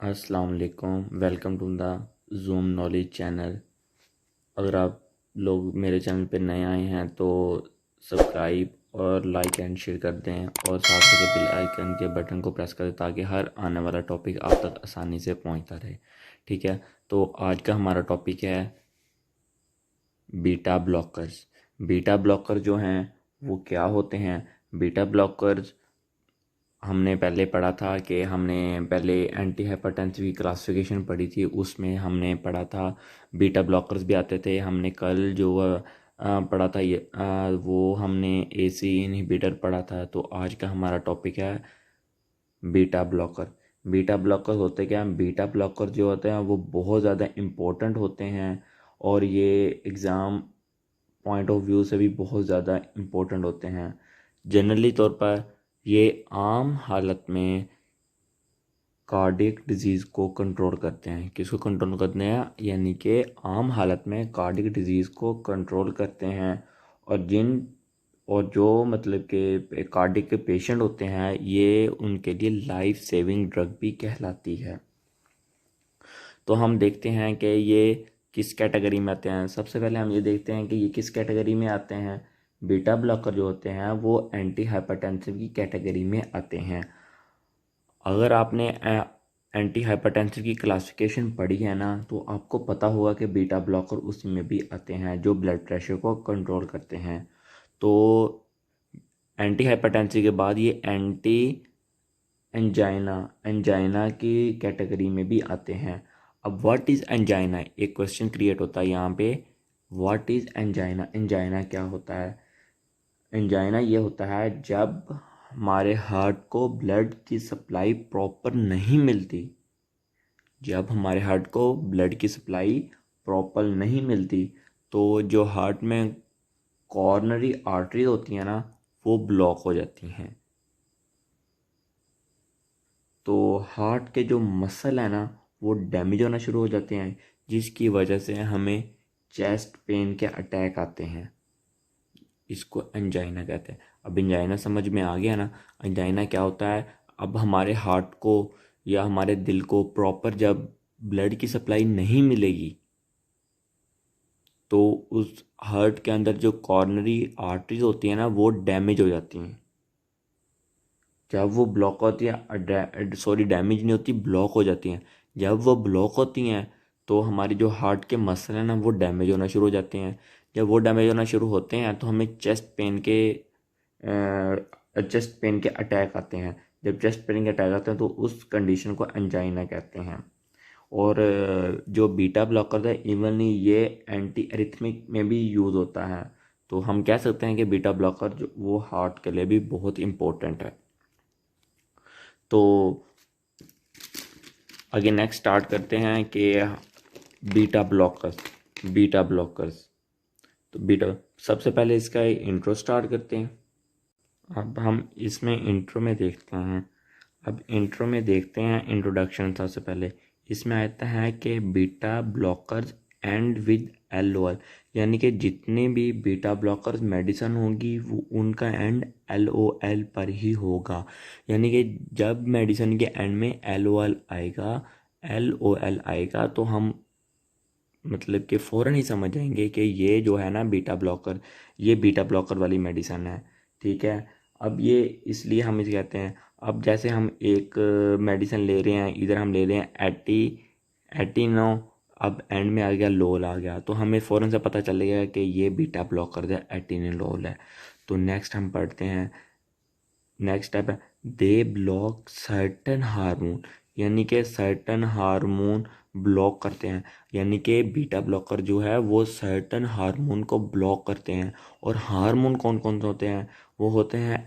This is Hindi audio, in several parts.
अस्सलाम वालेकुम। Welcome to the Zoom Knowledge channel. अगर आप लोग मेरे चैनल पे नए आए हैं तो सब्सक्राइब और लाइक एंड शेयर कर दें और साथ में बेल आइकन के बटन को प्रेस कर दें ताकि हर आने वाला टॉपिक आप तक आसानी से पहुंचता रहे। ठीक है, तो आज का हमारा टॉपिक है बीटा ब्लॉकर्स। बीटा ब्लॉकर जो हैं वो क्या होते हैं? बीटा ब्लॉकर्स हमने पहले पढ़ा था कि हमने पहले एंटी हाइपरटेंसिव की क्लासिफिकेशन पढ़ी थी, उसमें हमने पढ़ा था बीटा ब्लॉकर्स भी आते थे। हमने कल जो पढ़ा था वो हमने एसी इनहिबिटर पढ़ा था। तो आज का हमारा टॉपिक है बीटा ब्लॉकर। बीटा ब्लॉकर होते क्या हैं? बीटा ब्लॉकर जो होते हैं वो बहुत ज़्यादा इम्पोर्टेंट होते हैं और ये एग्ज़ाम पॉइंट ऑफ व्यू से भी बहुत ज़्यादा इम्पोर्टेंट होते हैं। जनरली तौर पर ये आम हालत में कार्डियक डिजीज़ को कंट्रोल करते हैं। किसको कंट्रोल करते हैं? यानी कि आम हालत में कार्डियक डिजीज़ को कंट्रोल करते हैं। और जो मतलब कि कार्डियक के पेशेंट होते हैं ये उनके लिए लाइफ सेविंग ड्रग भी कहलाती है। तो हम देखते हैं कि ये किस कैटेगरी में आते हैं। सबसे पहले हम ये देखते हैं कि ये किस कैटेगरी में आते हैं। बीटा ब्लॉकर जो होते हैं वो एंटी हाइपरटेंसिव की कैटेगरी में आते हैं। अगर आपने एंटी हाइपरटेंसिव की क्लासिफिकेशन पढ़ी है ना तो आपको पता होगा कि बीटा ब्लॉकर उसी में भी आते हैं जो ब्लड प्रेशर को कंट्रोल करते हैं। तो एंटी हाइपरटेंसिव के बाद ये एंटी एंजाइना की कैटेगरी में भी आते हैं। अब व्हाट इज़ एंजाइना, एक क्वेश्चन क्रिएट होता है यहाँ पे। What is angina? एंजाइना क्या होता है? एंजाइना ये होता है जब हमारे हार्ट को ब्लड की सप्लाई प्रॉपर नहीं मिलती। जब हमारे हार्ट को ब्लड की सप्लाई प्रॉपर नहीं मिलती तो जो हार्ट में कॉर्नरी आर्टरी होती हैं ना वो ब्लॉक हो जाती हैं। तो हार्ट के जो मसल है ना वो डैमेज होना शुरू हो जाते हैं जिसकी वजह से हमें चेस्ट पेन के अटैक आते हैं। इसको एंजाइना कहते हैं। अब एंजाइना समझ में आ गया ना? एंजाइना क्या होता है? अब हमारे हार्ट को या हमारे दिल को प्रॉपर जब ब्लड की सप्लाई नहीं मिलेगी तो उस हार्ट के अंदर जो कॉर्नरी आर्टरीज होती है ना वो डैमेज हो जाती हैं। जब वो ब्लॉक होती है, सॉरी डैमेज नहीं होती, ब्लॉक हो जाती हैं। जब वो ब्लॉक होती हैं तो हमारी जो हार्ट के मसल हैं ना वो डैमेज होना शुरू हो जाते हैं। जब वो डैमेज होना शुरू होते हैं तो हमें चेस्ट पेन के अटैक आते हैं। जब चेस्ट पेन के अटैक आते हैं तो उस कंडीशन को एंजाइना कहते हैं। और जो बीटा ब्लॉकर है इवनली ये एंटी एरिथमिक में भी यूज़ होता है। तो हम कह सकते हैं कि बीटा ब्लॉकर जो वो हार्ट के लिए भी बहुत इम्पोर्टेंट है। तो आगे नेक्स्ट स्टार्ट करते हैं कि बीटा ब्लॉकर्स। तो बीटा सबसे पहले इसका इंट्रो स्टार्ट करते हैं। अब हम इसमें इंट्रो में देखते हैं। अब इंट्रो में देखते हैं इंट्रोडक्शन। सबसे पहले इसमें आता है कि beta blockers and with LOL, यानी कि जितने भी बीटा ब्लॉकर्स मेडिसिन होगी वो उनका एंड LOL पर ही होगा। यानी कि जब मेडिसिन के एंड में LOL आएगा तो हम मतलब कि फ़ौरन ही समझ जाएंगे कि ये जो है ना ये बीटा ब्लॉकर वाली मेडिसिन है। ठीक है, अब ये इसलिए हम इसे कहते हैं। अब जैसे हम एक मेडिसिन ले रहे हैं, इधर हम ले रहे हैं एटीनो, अब एंड में आ गया लोल आ गया तो हमें फ़ौरन से पता चलेगा कि ये बीटा ब्लॉकर है, एटीनिलोल है। तो नेक्स्ट हम पढ़ते हैं। नेक्स्ट स्टेप है दे ब्लॉक सर्टन हार्मोन, यानी कि सर्टन हार्मोन ब्लॉक करते हैं। यानी कि बीटा ब्लॉकर जो है वो सर्टन हार्मोन को ब्लॉक करते हैं। और हार्मोन कौन कौन से होते हैं? वो होते हैं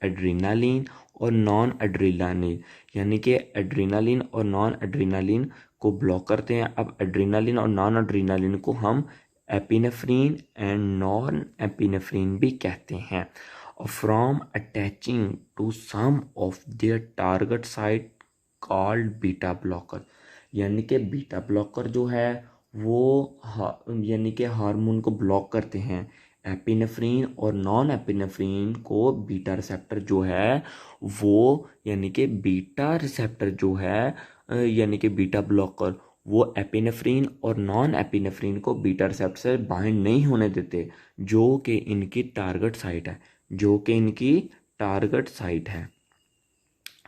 एड्रीनालिन और नॉन एड्रीनालिन। यानी कि एड्रीनालिन और नॉन एड्रीनालिन को ब्लॉक करते हैं। अब एड्रीनालिन और नॉन एड्रीनालिन को हम एपिनेफ्रीन एंड नॉन एपिनेफ्रीन भी कहते हैं। From attaching to some of their target site called beta blocker, यानी कि बीटा ब्लॉकर जो है वो यानी कि हार्मोन को ब्लॉक करते हैं एपिनेफ्रीन और नॉन एपिनेफ्रीन को बीटा रिसेप्टर जो है वो, यानी कि बीटा रिसेप्टर जो है यानी कि बीटा ब्लॉकर, वो एपिनेफ्रीन और नॉन एपिनेफ्रीन को बीटा रिसेप्टर से बाइंड नहीं होने देते, जो कि इनकी टारगेट साइट है, जो कि इनकी टारगेट साइट है।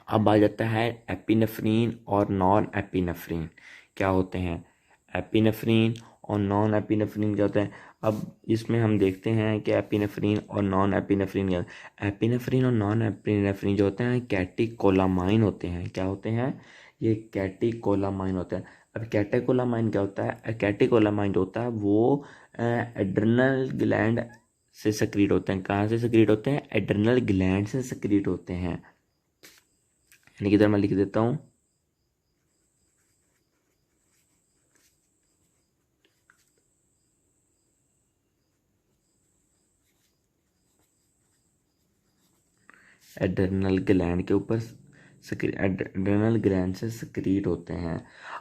अब आ जाता है एपिनेफ्रीन और नॉन एपिनेफ्रीन क्या होते हैं। एपिनेफ्रीन और नॉन एपिनेफ्रीन क्या होते हैं। अब इसमें हम देखते हैं कि एपिनेफ्रीन और नॉन एपिनेफ्रीन क्या, एपिनेफ्रीन और नॉन एपिनेफ्रीन जो होते हैं कैटेकोलामाइन होते हैं। क्या होते हैं ये? कैटेकोलामाइन होते हैं। अब कैटेकोलामाइन क्या होता है? कैटेकोलामाइन जो होता है वो एड्रिनल ग्लैंड से सक्रीट होते हैं। कहाँ से सक्रीट होते हैं? एड्रिनल ग्लैंड से सक्रीट होते हैं। यानी कि इधर मैं लिख देता हूँ एड्रेनल ग्लैंड के ऊपर एड्रेनल ग्लैंड से सक्रीट होते हैं।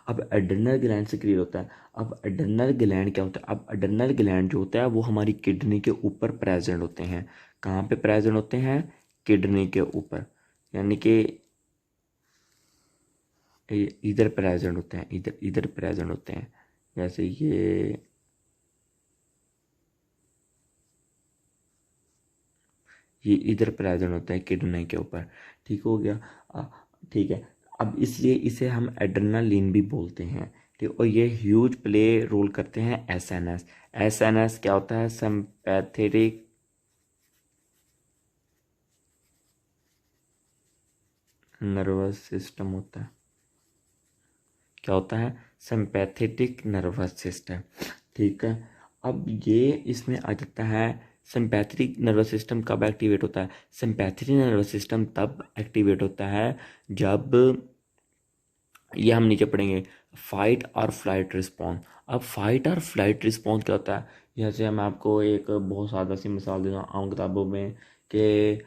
अब एड्रेनल ग्लैंड सक्रीट होता है। अब एड्रेनल ग्लैंड क्या होता है? अब एड्रेनल ग्लैंड जो होता है वो हमारी किडनी के ऊपर प्रेजेंट होते हैं। कहाँ पे प्रेजेंट होते हैं? किडनी के ऊपर, यानी कि इधर प्रेजेंट होते हैं, इधर इधर प्रेजेंट होते हैं। जैसे ये इधर प्रेजेंट होता है किडनी के ऊपर। ठीक हो गया। अ, ठीक है। अब इसलिए इसे हम एड्रेनालिन भी बोलते हैं। ठीक। और ये ह्यूज प्ले रोल करते हैं एसएनएस। एसएनएस क्या होता है? सिंपैथेटिक नर्वस सिस्टम होता है। क्या होता है? Sympathetic nervous system. ठीक है। अब ये इसमें आ जाता है सिंपैथेटिक नर्वस सिस्टम कब एक्टिवेट होता है? सिंपैथेटिक नर्वस सिस्टम तब एक्टिवेट होता है जब, ये हम नीचे पढ़ेंगे, फाइट और फ्लाइट रिस्पॉन्स। अब फाइट और फ्लाइट रिस्पॉन्स क्या होता है? जैसे मैं आपको एक बहुत सादा सी मिसाल देता हूँ आम किताबों में कि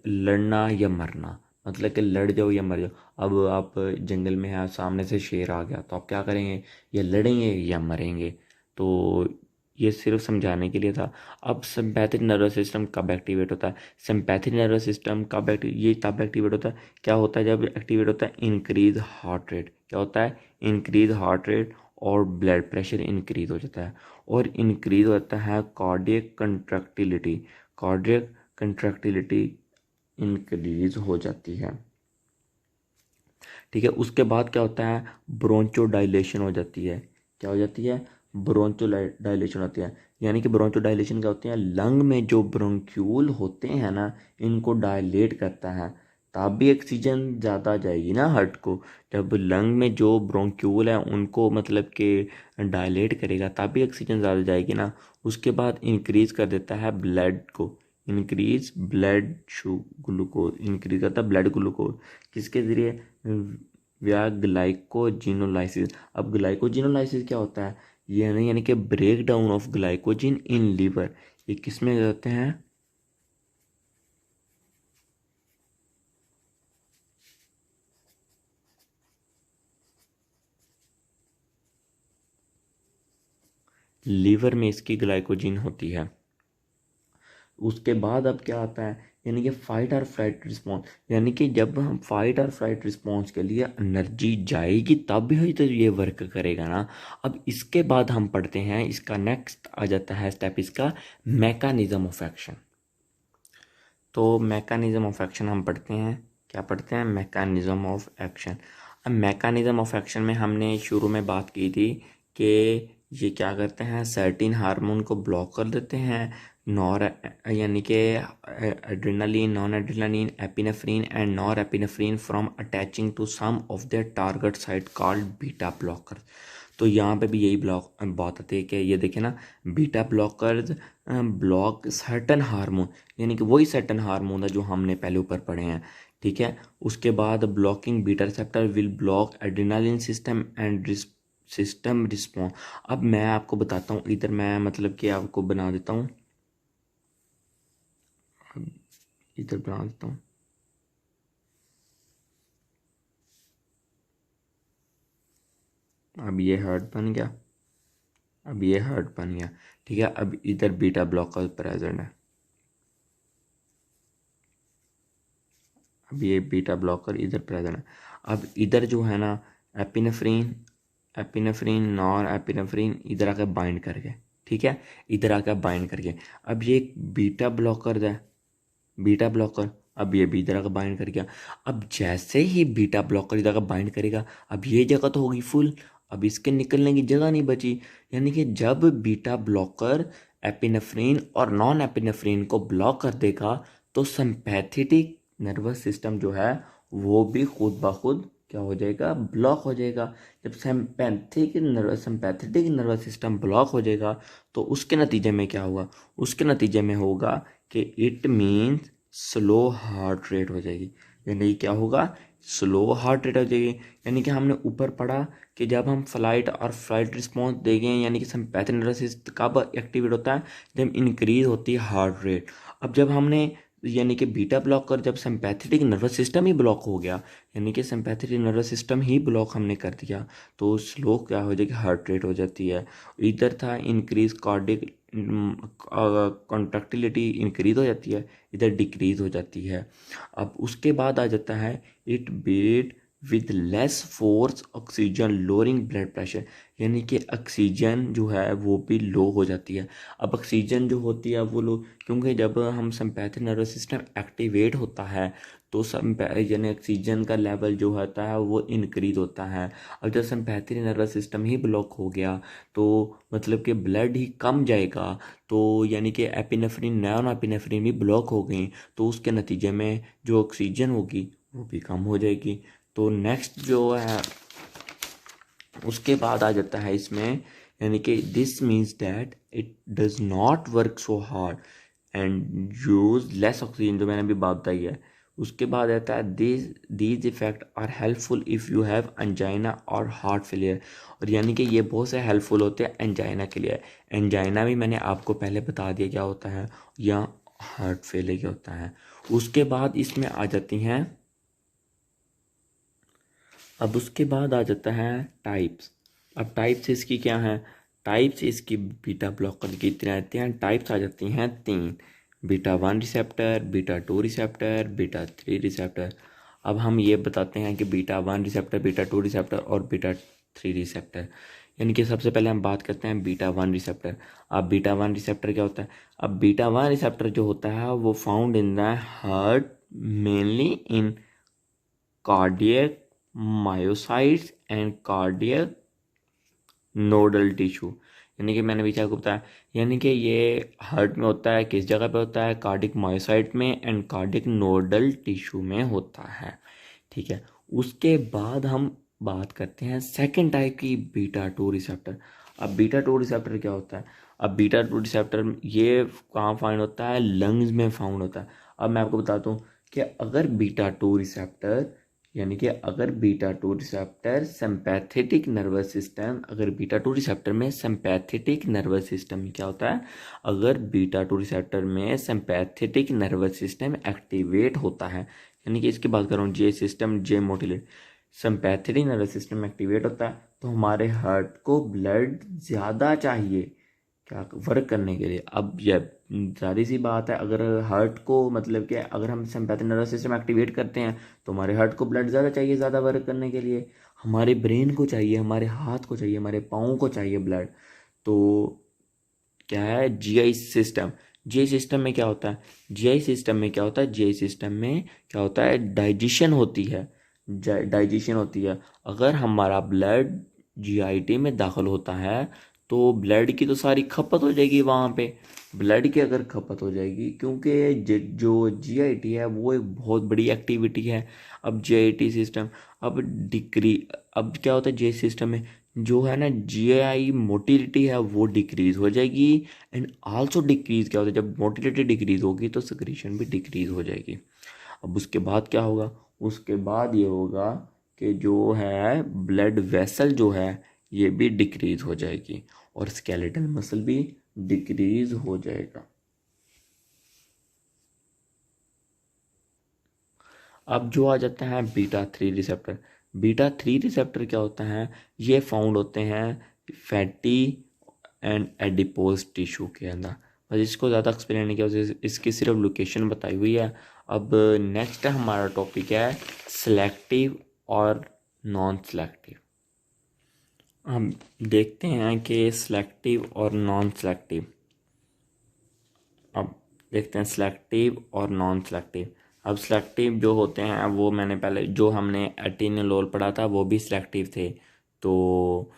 लड़ना या मरना, मतलब कि लड़ जाओ या मर जाओ। अब आप जंगल में हैं, सामने से शेर आ गया, तो आप क्या करेंगे? या लड़ेंगे या मरेंगे। तो ये सिर्फ समझाने के लिए था। अब सिंपैथिक नर्वस सिस्टम कब एक्टिवेट होता है? सिंपैथिक नर्वस सिस्टम कब ये तब एक्टिवेट होता है, क्या होता है जब एक्टिवेट होता है? Increase heart rate. क्या होता है? इंक्रीज हार्ट रेट और ब्लड प्रेशर इंक्रीज हो जाता है। और इंक्रीज होता है कार्डियक कंट्रैक्टिलिटी। कार्डियक कंट्रैक्टिलिटी इंक्रीज हो जाती है। ठीक है। उसके बाद क्या होता है? ब्रोंचो डायलेशन हो जाती है। क्या हो जाती है? ब्रोंचो डायलेशन होती है। यानी कि ब्रोंचो डायलेशन क्या होती है? लंग में जो ब्रोंक्यूल होते हैं ना, इनको डायलेट करता है, तब भी ऑक्सीजन ज़्यादा जाएगी ना हार्ट को। जब लंग में जो ब्रोंक्यूल है उनको मतलब कि डायलेट करेगा, तब भी ऑक्सीजन ज़्यादा जाएगी ना। उसके बाद इंक्रीज कर देता है ब्लड को, इंक्रीज ब्लड ग्लूकोज, इंक्रीज करता है ब्लड ग्लूकोज। किसके ज़रिए? या ग्लाइकोजिनोलाइसिस। अब ग्लाइकोजिनोलाइसिस क्या होता है? ये नहीं, यानी कि break down of glycogen in liver. ये किस में होते हैं? लीवर में इसकी ग्लाइकोजिन होती है। उसके बाद अब क्या आता है? यानी कि फाइट और फ्लाइट रिस्पॉन्स, यानी कि जब हम फाइट और फ्लाइट रिस्पॉन्स के लिए एनर्जी जाएगी तब भी तो ये वर्क करेगा ना। अब इसके बाद हम पढ़ते हैं, इसका नेक्स्ट आ जाता है स्टेप इसका, मैकेनिज्म ऑफ एक्शन। तो मैकेनिज्म ऑफ एक्शन हम पढ़ते हैं। क्या पढ़ते हैं? Mechanism of action. अब मैकेनिज्म ऑफ एक्शन में हमने शुरू में बात की थी कि ये क्या करते हैं? सर्टेन हार्मोन को ब्लॉक कर देते हैं। नॉर यानी कि adrenaline, non adrenaline, epinephrine and norepinephrine from attaching to some of their target site called beta blocker. तो यहाँ पे भी यही बात आती है कि ये देखें ना, beta blockers block certain hormone, यानी कि वही सर्टन हार्मोन है जो हमने पहले ऊपर पढ़े हैं। ठीक है। उसके बाद blocking beta receptor will block adrenaline system and system response. अब मैं आपको बताता हूँ, इधर मैं मतलब कि आपको बना देता हूँ, इधर बना देता हूँ। अब ये हार्ट बन गया। अब ये हर्ट बन गया, ठीक है। अब इधर बीटा ब्लॉकर प्रेजेंट है, अब ये बीटा ब्लॉकर इधर प्रेजेंट है। अब इधर जो है ना एपिनेफ्रीन, एपिनेफ्रीन नॉर एपिनेफ्रीन इधर आकर बाइंड कर गए, ठीक है, इधर आकर बाइंड करके अब ये एक बीटा ब्लॉकर है, बीटा ब्लॉकर, अब ये भी इधर आकर बाइंड कर गया। अब जैसे ही बीटा ब्लॉकर इधर आकर बाइंड करेगा, अब ये जगह तो होगी फुल, अब इसके निकलने की जगह नहीं बची। यानी कि जब बीटा ब्लॉकर एपिनेफ्रीन और नॉन एपिनेफ्रीन को ब्लॉक कर देगा तो सिंपैथेटिक नर्वस सिस्टम जो है वो भी खुद ब खुद क्या हो जाएगा, ब्लॉक हो जाएगा। जब सिंपैथेटिक नर्वस सिस्टम ब्लॉक हो जाएगा तो उसके नतीजे में क्या होगा, उसके नतीजे में होगा कि it means slow heart rate हो जाएगी। यानी क्या होगा, स्लो हार्ट रेट हो जाएगी। यानी कि हमने ऊपर पढ़ा कि जब हम फ्लाइट और फ्लाइट रिस्पॉन्स देंगे, यानी कि सिंपैथेटिक नर्वस सिस्टम कब एक्टिवेट होता है, जब इंक्रीज होती है हार्ट रेट। अब जब हमने यानी कि बीटा ब्लॉकर जब सिंपैथेटिक नर्वस सिस्टम ही ब्लॉक हो गया, यानी कि सिंपैथेटिक नर्वस सिस्टम ही ब्लॉक हमने कर दिया, तो स्लो क्या हो जाएगी, हार्ट रेट हो जाती है। इधर था इंक्रीज कार्डिक कॉन्ट्रैक्टिलिटी इंक्रीज हो जाती है, इधर डिक्रीज हो जाती है। अब उसके बाद आ जाता है it beat with less force oxygen lowering blood pressure, यानी कि ऑक्सीजन जो है वो भी लो हो जाती है। अब ऑक्सीजन जो होती है वो लो, क्योंकि जब हम सिंपैथेटिक नर्वस सिस्टम एक्टिवेट होता है तो यानी ऑक्सीजन का लेवल जो होता है वो इंक्रीज होता है। अब जब सिंपैथेटिक नर्वस सिस्टम ही ब्लॉक हो गया तो मतलब कि ब्लड ही कम जाएगा, तो यानी कि एपिनेफ्रीन नॉन एपिनेफ्रीन भी ब्लॉक हो गई, तो उसके नतीजे में जो ऑक्सीजन होगी वो भी कम हो जाएगी। तो नेक्स्ट जो है उसके बाद आ जाता है इसमें, यानी कि this means that it does not work so hard and use less oxygen, जो मैंने अभी बात बताई है। उसके बाद आता है these effect are helpful if you have angina और हार्ट फेलियर, और यानी कि ये बहुत से हेल्पफुल होते हैं एंजाइना के लिए। एंजाइना भी मैंने आपको पहले बता दिया क्या होता है, या हार्ट फेलियर क्या होता है। उसके बाद इसमें आ जाती हैं, अब उसके बाद आ जाता है टाइप्स। अब टाइप्स इसकी क्या है, टाइप्स इसकी बीटा ब्लॉकर की तरह रहते हैं। टाइप्स आ जाती हैं 3, beta 1 receptor, beta 2 receptor, beta 3 receptor. अब हम ये बताते हैं कि बीटा 1 रिसेप्टर, बीटा 2 रिसेप्टर और बीटा 3 रिसेप्टर। यानी कि सबसे पहले हम बात करते हैं बीटा 1 रिसेप्टर। अब बीटा 1 रिसेप्टर क्या होता है, अब बीटा 1 रिसेप्टर जो होता है वो found in the heart, mainly in cardiac myocytes and cardiac nodal tissue. यानी कि मैंने पीछे आपको बताया, यानी कि ये हार्ट में होता है, किस जगह पे होता है, कार्डिक मायोसाइट में एंड कार्डिक नोडल टिश्यू में होता है, ठीक है। उसके बाद हम बात करते हैं सेकंड टाइप की, बीटा 2 रिसेप्टर। अब बीटा 2 रिसेप्टर क्या होता है, अब बीटा 2 रिसेप्टर ये कहाँ फाइंड होता है, लंग्स में फाउंड होता है। अब मैं आपको बताता हूँ कि अगर बीटा 2 रिसेप्टर, यानी कि अगर beta 2 receptor sympathetic nervous system, अगर बीटा 2 रिसेप्टर में सिंपैथेटिक नर्वस सिस्टम क्या होता है, अगर बीटा 2 रिसेप्टर में सिंपैथेटिक नर्वस सिस्टम एक्टिवेट होता है, यानी कि इसकी बात कर रहा हूँ जे सिस्टम, जे मोटिलेट, सिंपैथेटिक नर्वस सिस्टम एक्टिवेट होता है तो हमारे हार्ट को ब्लड ज़्यादा चाहिए क्या वर्क करने के लिए। अब ये सारी सी बात है, अगर हार्ट को मतलब कि अगर हम सिंपैथेटिक नर्वस सिस्टम एक्टिवेट करते हैं तो हमारे हार्ट को ब्लड ज़्यादा चाहिए, ज़्यादा वर्क करने के लिए। हमारे ब्रेन को चाहिए, हमारे हाथ को चाहिए, हमारे पाँव को चाहिए ब्लड। तो क्या है, जीआई सिस्टम, जीआई सिस्टम में क्या होता है, जीआई सिस्टम में क्या होता है, जीआई सिस्टम में क्या होता है, डाइजेशन होती है, डाइजेशन होती है। अगर हमारा ब्लड जीआईटी में दाखिल होता है तो ब्लड की तो सारी खपत हो जाएगी वहाँ पे, ब्लड की अगर खपत हो जाएगी, क्योंकि जो जीआईटी है वो एक बहुत बड़ी एक्टिविटी है। अब जीआईटी सिस्टम अब डिक्री, अब क्या होता है जीआई सिस्टम में जो है ना, जीआई मोटिलिटी है वो डिक्रीज हो जाएगी, एंड आल्सो डिक्रीज क्या होता है, जब मोटिलिटी डिक्रीज होगी तो सिक्रीशन भी डिक्रीज हो जाएगी। अब उसके बाद क्या होगा, उसके बाद ये होगा कि जो है ब्लड वेसल जो है ये भी डिक्रीज हो जाएगी और स्केलेटल मसल भी डिक्रीज हो जाएगा। अब जो आ जाता है बीटा 3 रिसेप्टर, बीटा 3 रिसेप्टर क्या होता है, ये फाउंड होते हैं फैटी एंड एडिपोज टिश्यू के अंदर। बस इसको ज़्यादा एक्सप्लेन नहीं किया, इसकी सिर्फ लोकेशन बताई हुई है। अब नेक्स्ट हमारा टॉपिक है सिलेक्टिव और नॉन सिलेक्टिव। हम देखते हैं कि सिलेक्टिव और नॉन सिलेक्टिव। अब देखते हैं सिलेक्टिव और नॉन सिलेक्टिव। अब सिलेक्टिव जो होते हैं वो मैंने पहले जो हमने एटिनोलोल पढ़ा था वो भी सिलेक्टिव थे। तो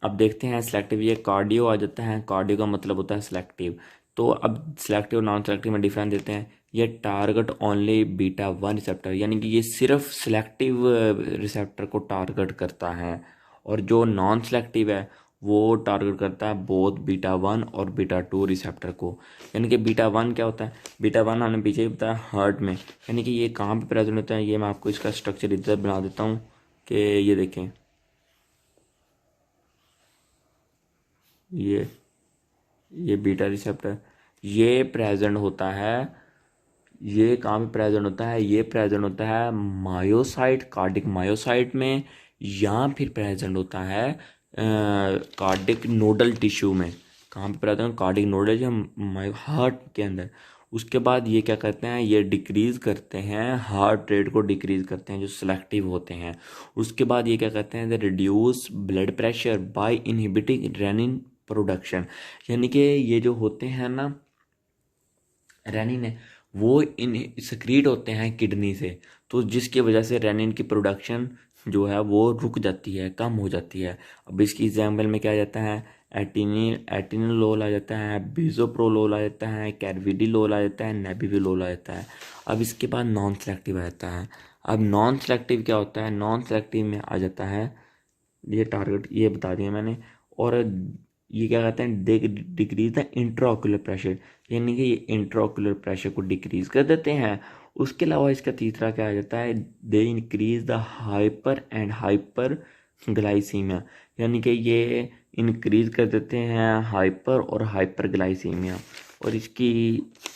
अब देखते हैं सिलेक्टिव, ये कार्डियो आ जाता है, कार्डियो का मतलब होता है सिलेक्टिव। तो अब सिलेक्टिव और नॉन सिलेक्टिव में डिफरेंस देते हैं। ये टारगेट ओनली बीटा 1 रिसेप्टर, यानी कि ये सिर्फ सिलेक्टिव रिसेप्टर को टारगेट करता है, और जो नॉन सिलेक्टिव है वो टारगेट करता है बोथ बीटा 1 और बीटा 2 रिसेप्टर को। यानी कि बीटा 1 क्या होता है, बीटा 1 हमने पीछे ही बताया हार्ट में, यानी कि ये कहाँ पे प्रेजेंट होता है। ये मैं आपको इसका स्ट्रक्चर इधर बना देता हूँ कि ये देखें, ये बीटा रिसेप्टर ये प्रेजेंट होता है। ये कहाँ पे प्रेजेंट होता है, ये प्रेजेंट होता है मायोसाइट, कार्डिक मायोसाइट में, या फिर प्रेजेंट होता है कार्डिक नोडल टिश्यू में। कहाँ पे प्रेजेंट, कार्डिक नोडल या हार्ट के अंदर। उसके बाद ये क्या करते हैं, ये डिक्रीज करते हैं, हार्ट रेट को डिक्रीज करते हैं जो सिलेक्टिव होते हैं। उसके बाद ये क्या करते हैं, they reduce blood pressure by inhibiting renin production. यानी कि ये जो होते हैं ना रेनिन है, वो इन सक्रीट होते हैं किडनी से, तो जिसकी वजह से रेनिन की प्रोडक्शन जो है वो रुक जाती है, कम हो जाती है। अब इसकी एग्जाम्पल में क्या आ जाता है, एटिनिलोल आ जाता है, बिसोप्रोलोल आ जाता है, कैरविडिलोल आ जाता है, नेबिविलोल आ जाता है। अब इसके बाद नॉन सेलेक्टिव आ जाता है। अब नॉन सेलेक्टिव क्या होता है, नॉन सेलेक्टिव में आ जाता है, ये टारगेट ये बता दिया मैंने। और ये क्या कहते हैं, डिक्रीज द इंट्राऑक्यूलर प्रेशर, यानी कि ये इंट्राऑक्यूलर प्रेशर को डिक्रीज कर देते हैं। उसके अलावा इसका तीसरा क्या आ जाता है, they increase the hyper and hyperglycaemia, यानी कि ये इंक्रीज कर देते हैं हाइपर और हाइपर ग्लाइसीमिया। और इसकी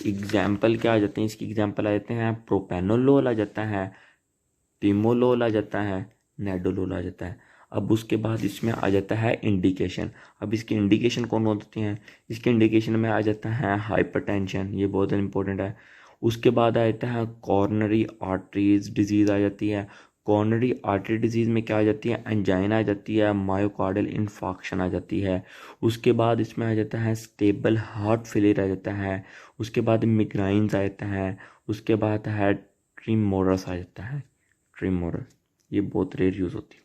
एग्जाम्पल क्या आ जाते हैं, इसकी एग्जाम्पल आ जाते हैं प्रोपेनोलोल आ जाता है, टिमोलोल आ जाता है, नेडोलोल आ जाता है। अब उसके बाद इसमें आ जाता है इंडिकेशन। अब इसकी इंडिकेशन कौन होती हैं, इसके इंडिकेशन में आ जाता है हाइपरटेंशन, ये बहुत इंपॉर्टेंट है। उसके बाद आ जाता है कॉर्नरी आर्टरीज डिजीज़ आ जाती है। कॉर्नरी आर्टरी डिजीज़ में क्या आ जाती है, एंजाइना आ जाती है, मायोकार्डियल इन्फाक्शन आ जाती है। उसके बाद इसमें आ जाता है स्टेबल हार्ट फेलियर आ जाता है। उसके बाद मिग्राइन्स आ जाता है। उसके बाद है ट्रिमोरस आ जाता है, ट्रिमोरस, ये बहुत रेयर यूज़ होती है।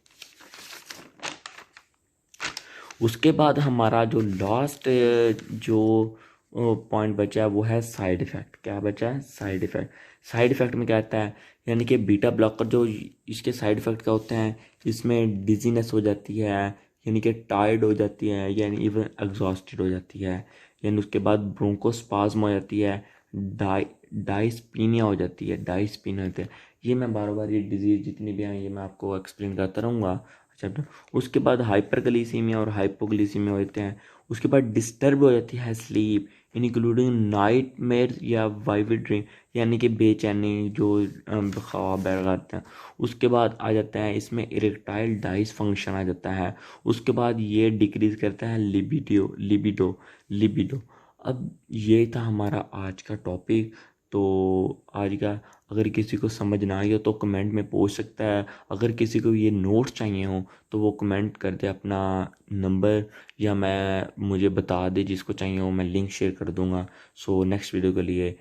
उसके बाद हमारा जो लास्ट जो पॉइंट बचा है वो है साइड इफ़ेक्ट। क्या बचा है, साइड इफ़ेक्ट। साइड इफ़ेक्ट में क्या आता है, यानी कि बीटा ब्लॉकर जो इसके साइड इफ़ेक्ट क्या होते हैं, इसमें डिजीनेस हो जाती है, यानी कि टायर्ड हो जाती है, यानी इवन एग्जॉस्टेड हो जाती है, यानी उसके बाद ब्रोंकोस्पाज्म हो जाती है, डाइस्पीनिया हो जाती है, डाइस्पीनिया होते हैं। ये मैं बार बार ये डिजीज़ जितनी भी हैं ये मैं आपको एक्सप्लेन करता रहूँगा चैप्टर। उसके बाद हाइपरग्लिसीमिया और हाइपोग्लिसीमिया होते हैं। उसके बाद डिस्टर्ब हो जाती है स्लीप, इंक्लूडिंग नाइट मेयर या वाइविड ड्रीम, यानी कि बेचैनी जो ख्वाब बैठ हैं। उसके बाद आ जाता है इसमें इरेक्टाइल डाइस फंक्शन आ जाता है। उसके बाद ये डिक्रीज करता है लिबिडो। अब ये था हमारा आज का टॉपिक। तो आज का अगर किसी को समझ ना आई हो तो कमेंट में पूछ सकता है। अगर किसी को ये नोट्स चाहिए हो तो वो कमेंट कर दे अपना नंबर, या मुझे बता दे जिसको चाहिए हो, मैं लिंक शेयर कर दूंगा। सो नेक्स्ट वीडियो के लिए